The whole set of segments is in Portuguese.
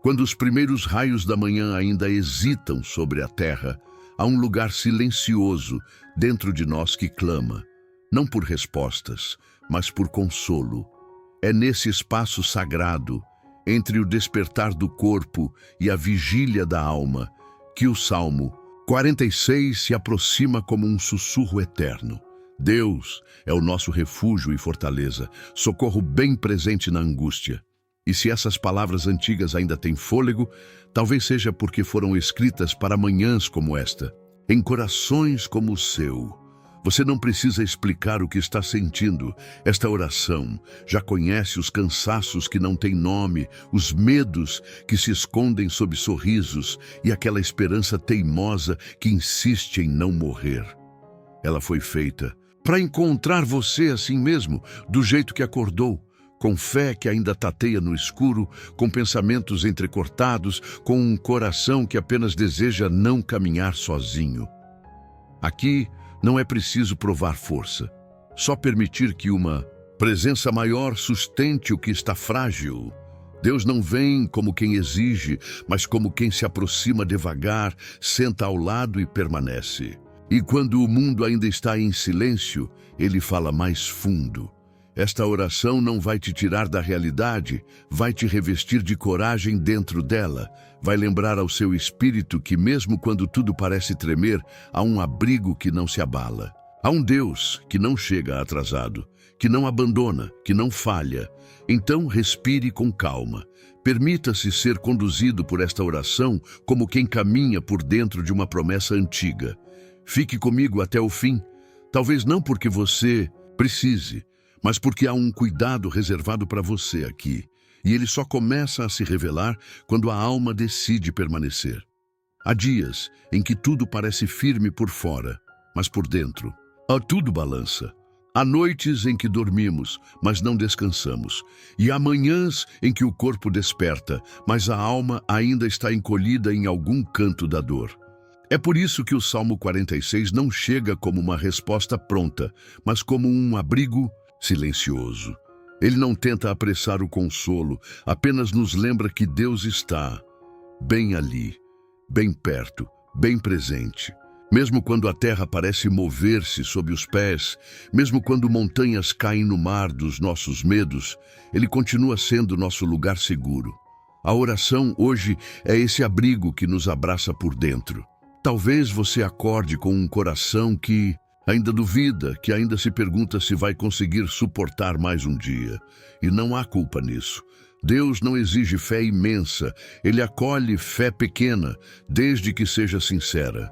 Quando os primeiros raios da manhã ainda hesitam sobre a terra, há um lugar silencioso dentro de nós que clama, não por respostas, mas por consolo. É nesse espaço sagrado, entre o despertar do corpo e a vigília da alma, que o Salmo 46 se aproxima como um sussurro eterno. Deus é o nosso refúgio e fortaleza, socorro bem presente na angústia. E se essas palavras antigas ainda têm fôlego, talvez seja porque foram escritas para manhãs como esta, em corações como o seu. Você não precisa explicar o que está sentindo. Esta oração já conhece os cansaços que não têm nome, os medos que se escondem sob sorrisos e aquela esperança teimosa que insiste em não morrer. Ela foi feita para encontrar você assim mesmo, do jeito que acordou, com fé que ainda tateia no escuro, com pensamentos entrecortados, com um coração que apenas deseja não caminhar sozinho. Aqui não é preciso provar força, só permitir que uma presença maior sustente o que está frágil. Deus não vem como quem exige, mas como quem se aproxima devagar, senta ao lado e permanece. E quando o mundo ainda está em silêncio, ele fala mais fundo. Esta oração não vai te tirar da realidade, vai te revestir de coragem dentro dela, vai lembrar ao seu espírito que mesmo quando tudo parece tremer, há um abrigo que não se abala. Há um Deus que não chega atrasado, que não abandona, que não falha. Então respire com calma. Permita-se ser conduzido por esta oração como quem caminha por dentro de uma promessa antiga. Fique comigo até o fim, talvez não porque você precise, mas porque há um cuidado reservado para você aqui, e ele só começa a se revelar quando a alma decide permanecer. Há dias em que tudo parece firme por fora, mas por dentro, tudo balança. Há noites em que dormimos, mas não descansamos, e há manhãs em que o corpo desperta, mas a alma ainda está encolhida em algum canto da dor. É por isso que o Salmo 46 não chega como uma resposta pronta, mas como um abrigo silencioso. Ele não tenta apressar o consolo, apenas nos lembra que Deus está bem ali, bem perto, bem presente. Mesmo quando a terra parece mover-se sob os pés, mesmo quando montanhas caem no mar dos nossos medos, Ele continua sendo nosso lugar seguro. A oração hoje é esse abrigo que nos abraça por dentro. Talvez você acorde com um coração que ainda duvida, que ainda se pergunta se vai conseguir suportar mais um dia. E não há culpa nisso. Deus não exige fé imensa, Ele acolhe fé pequena, desde que seja sincera.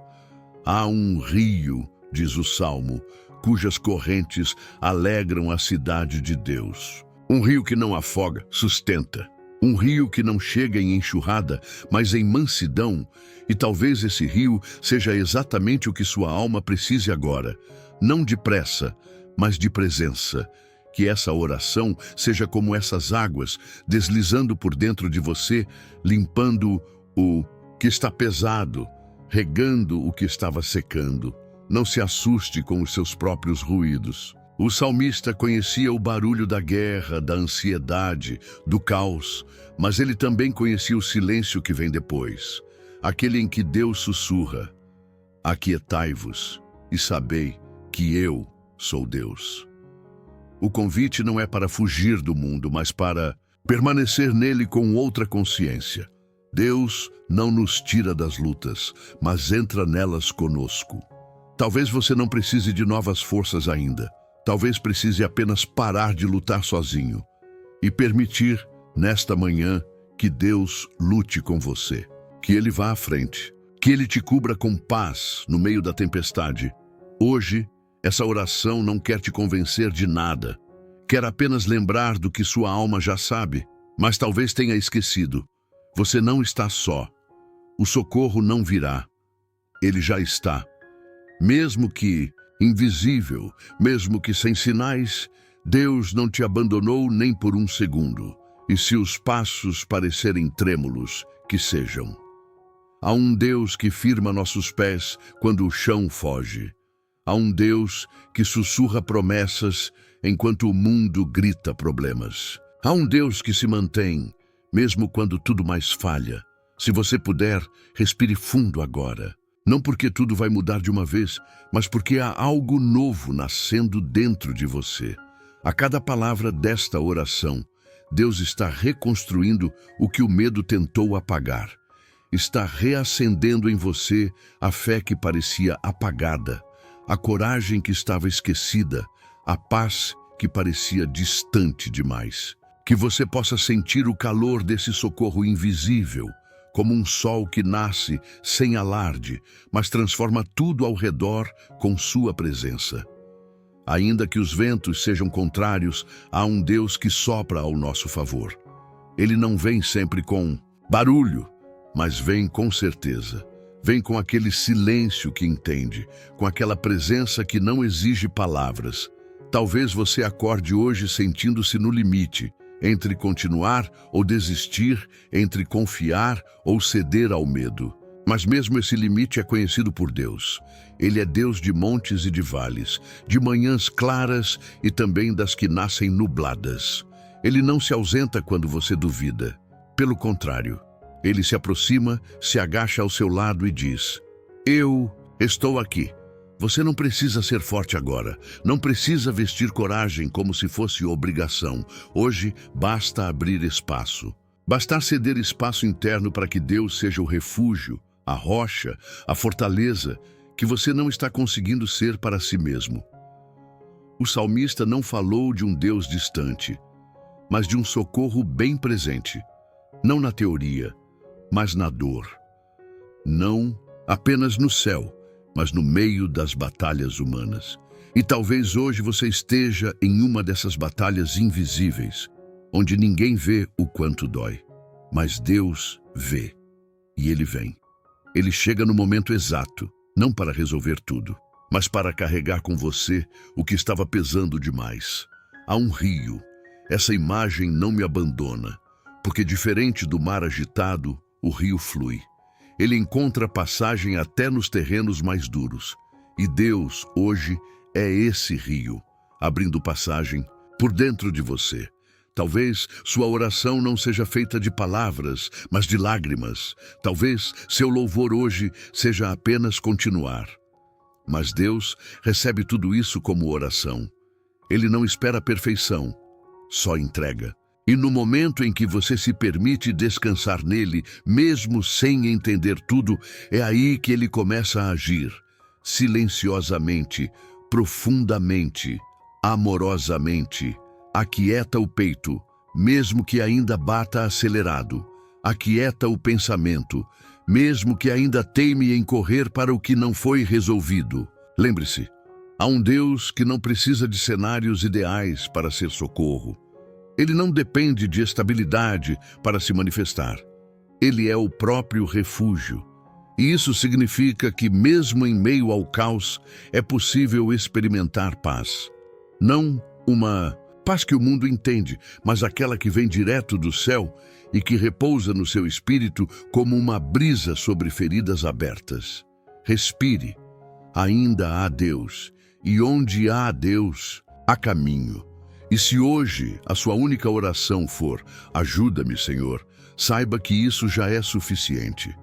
Há um rio, diz o Salmo, cujas correntes alegram a cidade de Deus. Um rio que não afoga, sustenta. Um rio que não chega em enxurrada, mas em mansidão, e talvez esse rio seja exatamente o que sua alma precise agora, não de pressa, mas de presença. Que essa oração seja como essas águas, deslizando por dentro de você, limpando o que está pesado, regando o que estava secando. Não se assuste com os seus próprios ruídos. O salmista conhecia o barulho da guerra, da ansiedade, do caos, mas ele também conhecia o silêncio que vem depois, aquele em que Deus sussurra: aquietai-vos e sabei que eu sou Deus. O convite não é para fugir do mundo, mas para permanecer nele com outra consciência. Deus não nos tira das lutas, mas entra nelas conosco. Talvez você não precise de novas forças ainda. Talvez precise apenas parar de lutar sozinho e permitir, nesta manhã, que Deus lute com você, que Ele vá à frente, que Ele te cubra com paz no meio da tempestade. Hoje, essa oração não quer te convencer de nada, quer apenas lembrar do que sua alma já sabe, mas talvez tenha esquecido. Você não está só. O socorro não virá. Ele já está. Mesmo que invisível, mesmo que sem sinais, Deus não te abandonou nem por um segundo. E se os passos parecerem trêmulos, que sejam. Há um Deus que firma nossos pés quando o chão foge. Há um Deus que sussurra promessas enquanto o mundo grita problemas. Há um Deus que se mantém, mesmo quando tudo mais falha. Se você puder, respire fundo agora. Não porque tudo vai mudar de uma vez, mas porque há algo novo nascendo dentro de você. A cada palavra desta oração, Deus está reconstruindo o que o medo tentou apagar. Está reacendendo em você a fé que parecia apagada, a coragem que estava esquecida, a paz que parecia distante demais. Que você possa sentir o calor desse socorro invisível, como um sol que nasce sem alarde, mas transforma tudo ao redor com sua presença. Ainda que os ventos sejam contrários, há um Deus que sopra ao nosso favor. Ele não vem sempre com barulho, mas vem com certeza. Vem com aquele silêncio que entende, com aquela presença que não exige palavras. Talvez você acorde hoje sentindo-se no limite, entre continuar ou desistir, entre confiar ou ceder ao medo. Mas mesmo esse limite é conhecido por Deus. Ele é Deus de montes e de vales, de manhãs claras e também das que nascem nubladas. Ele não se ausenta quando você duvida. Pelo contrário, ele se aproxima, se agacha ao seu lado e diz: Eu estou aqui. Você não precisa ser forte agora. Não precisa vestir coragem como se fosse obrigação. Hoje, basta abrir espaço. Basta ceder espaço interno para que Deus seja o refúgio, a rocha, a fortaleza que você não está conseguindo ser para si mesmo. O salmista não falou de um Deus distante, mas de um socorro bem presente, não na teoria, mas na dor. Não apenas no céu, mas no meio das batalhas humanas. E talvez hoje você esteja em uma dessas batalhas invisíveis, onde ninguém vê o quanto dói, mas Deus vê, e Ele vem. Ele chega no momento exato, não para resolver tudo, mas para carregar com você o que estava pesando demais. Há um rio. Essa imagem não me abandona, porque diferente do mar agitado, o rio flui. Ele encontra passagem até nos terrenos mais duros. E Deus, hoje, é esse rio, abrindo passagem por dentro de você. Talvez sua oração não seja feita de palavras, mas de lágrimas. Talvez seu louvor hoje seja apenas continuar. Mas Deus recebe tudo isso como oração. Ele não espera a perfeição, só entrega. E no momento em que você se permite descansar nele, mesmo sem entender tudo, é aí que ele começa a agir, silenciosamente, profundamente, amorosamente. Aquieta o peito, mesmo que ainda bata acelerado. Aquieta o pensamento, mesmo que ainda teime em correr para o que não foi resolvido. Lembre-se, há um Deus que não precisa de cenários ideais para ser socorro. Ele não depende de estabilidade para se manifestar. Ele é o próprio refúgio. E isso significa que, mesmo em meio ao caos, é possível experimentar paz. Não uma paz que o mundo entende, mas aquela que vem direto do céu e que repousa no seu espírito como uma brisa sobre feridas abertas. Respire. Ainda há Deus, e onde há Deus, há caminho. E se hoje a sua única oração for: ajuda-me, Senhor, saiba que isso já é suficiente.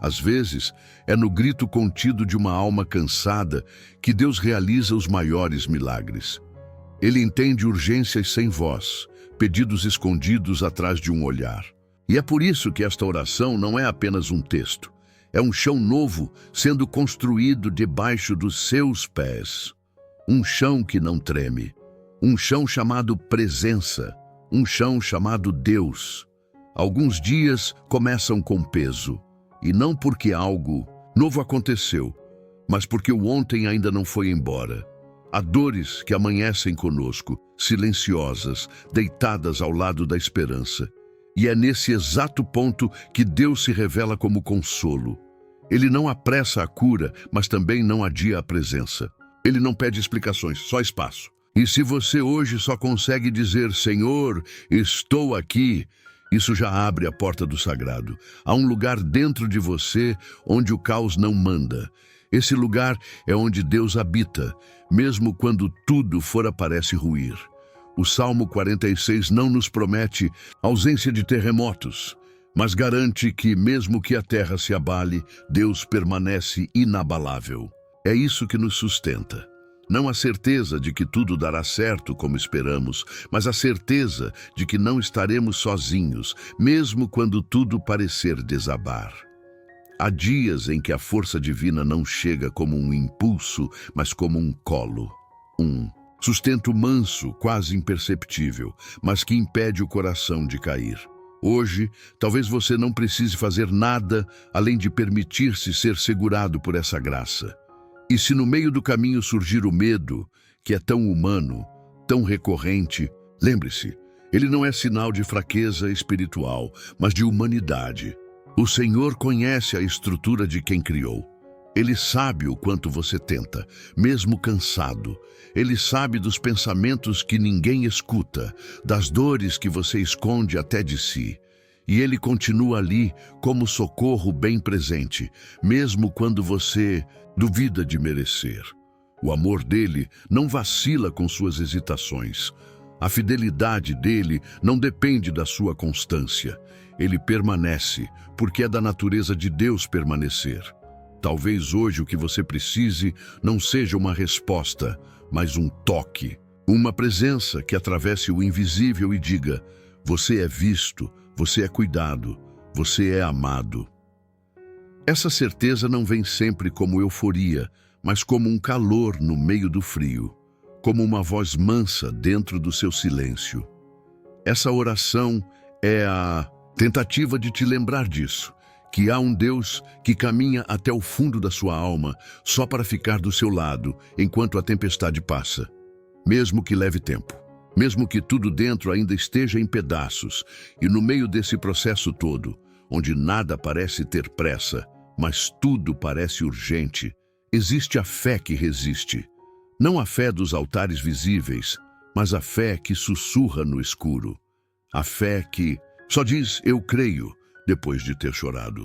Às vezes, é no grito contido de uma alma cansada que Deus realiza os maiores milagres. Ele entende urgências sem voz, pedidos escondidos atrás de um olhar. E é por isso que esta oração não é apenas um texto. É um chão novo sendo construído debaixo dos seus pés. Um chão que não treme. Um chão chamado presença. Um chão chamado Deus. Alguns dias começam com peso. E não porque algo novo aconteceu, mas porque o ontem ainda não foi embora. Há dores que amanhecem conosco, silenciosas, deitadas ao lado da esperança. E é nesse exato ponto que Deus se revela como consolo. Ele não apressa a cura, mas também não adia a presença. Ele não pede explicações, só espaço. E se você hoje só consegue dizer: Senhor, estou aqui, isso já abre a porta do sagrado. Há um lugar dentro de você onde o caos não manda. Esse lugar é onde Deus habita, mesmo quando tudo fora parece ruir. O Salmo 46 não nos promete ausência de terremotos, mas garante que, mesmo que a terra se abale, Deus permanece inabalável. É isso que nos sustenta. Não a certeza de que tudo dará certo como esperamos, mas a certeza de que não estaremos sozinhos, mesmo quando tudo parecer desabar. Há dias em que a força divina não chega como um impulso, mas como um colo. Um sustento manso, quase imperceptível, mas que impede o coração de cair. Hoje, talvez você não precise fazer nada além de permitir-se ser segurado por essa graça. E se no meio do caminho surgir o medo, que é tão humano, tão recorrente, lembre-se, ele não é sinal de fraqueza espiritual, mas de humanidade. O Senhor conhece a estrutura de quem criou. Ele sabe o quanto você tenta, mesmo cansado. Ele sabe dos pensamentos que ninguém escuta, das dores que você esconde até de si. E Ele continua ali como socorro bem presente, mesmo quando você duvida de merecer. O amor dele não vacila com suas hesitações. A fidelidade dele não depende da sua constância. Ele permanece, porque é da natureza de Deus permanecer. Talvez hoje o que você precise não seja uma resposta, mas um toque. Uma presença que atravesse o invisível e diga: você é visto, você é cuidado, você é amado. Essa certeza não vem sempre como euforia, mas como um calor no meio do frio, como uma voz mansa dentro do seu silêncio. Essa oração é a tentativa de te lembrar disso, que há um Deus que caminha até o fundo da sua alma só para ficar do seu lado enquanto a tempestade passa. Mesmo que leve tempo, mesmo que tudo dentro ainda esteja em pedaços, e no meio desse processo todo, onde nada parece ter pressa, mas tudo parece urgente, existe a fé que resiste. Não a fé dos altares visíveis, mas a fé que sussurra no escuro. A fé que só diz "eu creio" depois de ter chorado.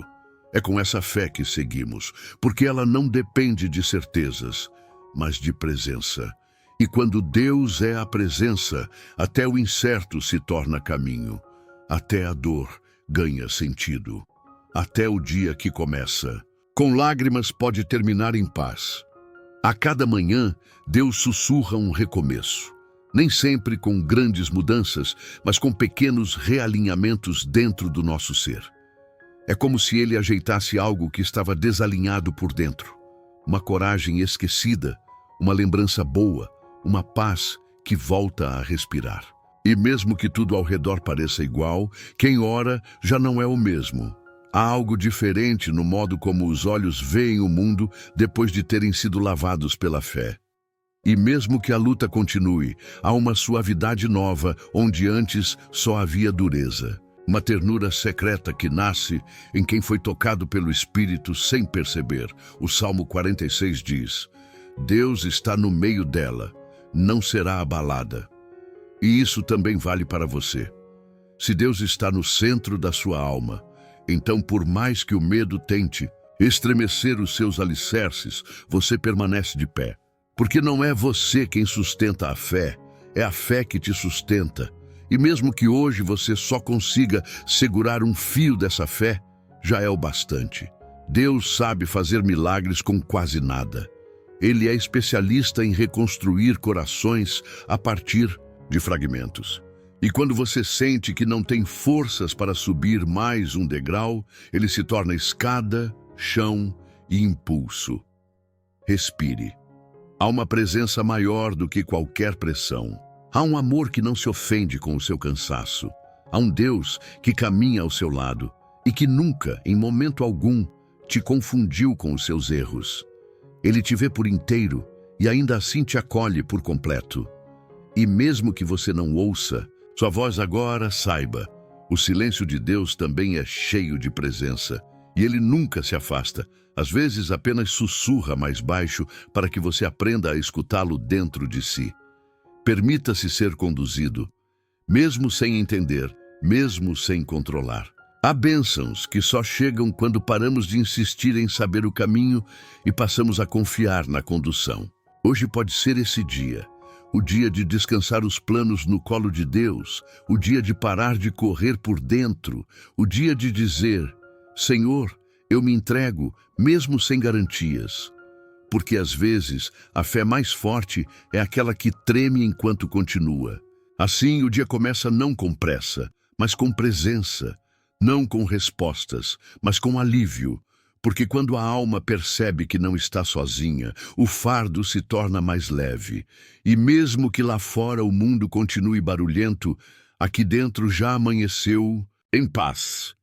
É com essa fé que seguimos, porque ela não depende de certezas, mas de presença. E quando Deus é a presença, até o incerto se torna caminho, até a dor ganha sentido, até o dia que começa. Com lágrimas pode terminar em paz. A cada manhã, Deus sussurra um recomeço. Nem sempre com grandes mudanças, mas com pequenos realinhamentos dentro do nosso ser. É como se Ele ajeitasse algo que estava desalinhado por dentro. Uma coragem esquecida, uma lembrança boa, uma paz que volta a respirar. E mesmo que tudo ao redor pareça igual, quem ora já não é o mesmo. Há algo diferente no modo como os olhos veem o mundo depois de terem sido lavados pela fé. E mesmo que a luta continue, há uma suavidade nova onde antes só havia dureza. Uma ternura secreta que nasce em quem foi tocado pelo Espírito sem perceber. O Salmo 46 diz: Deus está no meio dela, não será abalada. E isso também vale para você. Se Deus está no centro da sua alma, então por mais que o medo tente estremecer os seus alicerces, você permanece de pé. Porque não é você quem sustenta a fé, é a fé que te sustenta. E mesmo que hoje você só consiga segurar um fio dessa fé, já é o bastante. Deus sabe fazer milagres com quase nada. Ele é especialista em reconstruir corações a partir de fragmentos. E quando você sente que não tem forças para subir mais um degrau, ele se torna escada, chão e impulso. Respire. Há uma presença maior do que qualquer pressão. Há um amor que não se ofende com o seu cansaço. Há um Deus que caminha ao seu lado e que nunca, em momento algum, te confundiu com os seus erros. Ele te vê por inteiro e ainda assim te acolhe por completo. E mesmo que você não ouça, sua voz agora saiba, o silêncio de Deus também é cheio de presença. E ele nunca se afasta, às vezes apenas sussurra mais baixo para que você aprenda a escutá-lo dentro de si. Permita-se ser conduzido, mesmo sem entender, mesmo sem controlar. Há bênçãos que só chegam quando paramos de insistir em saber o caminho e passamos a confiar na condução. Hoje pode ser esse dia. o dia de descansar os planos no colo de Deus, o dia de parar de correr por dentro, o dia de dizer: Senhor, eu me entrego, mesmo sem garantias. Porque às vezes a fé mais forte é aquela que treme enquanto continua. Assim o dia começa não com pressa, mas com presença, não com respostas, mas com alívio. Porque quando a alma percebe que não está sozinha, o fardo se torna mais leve. E mesmo que lá fora o mundo continue barulhento, aqui dentro já amanheceu em paz.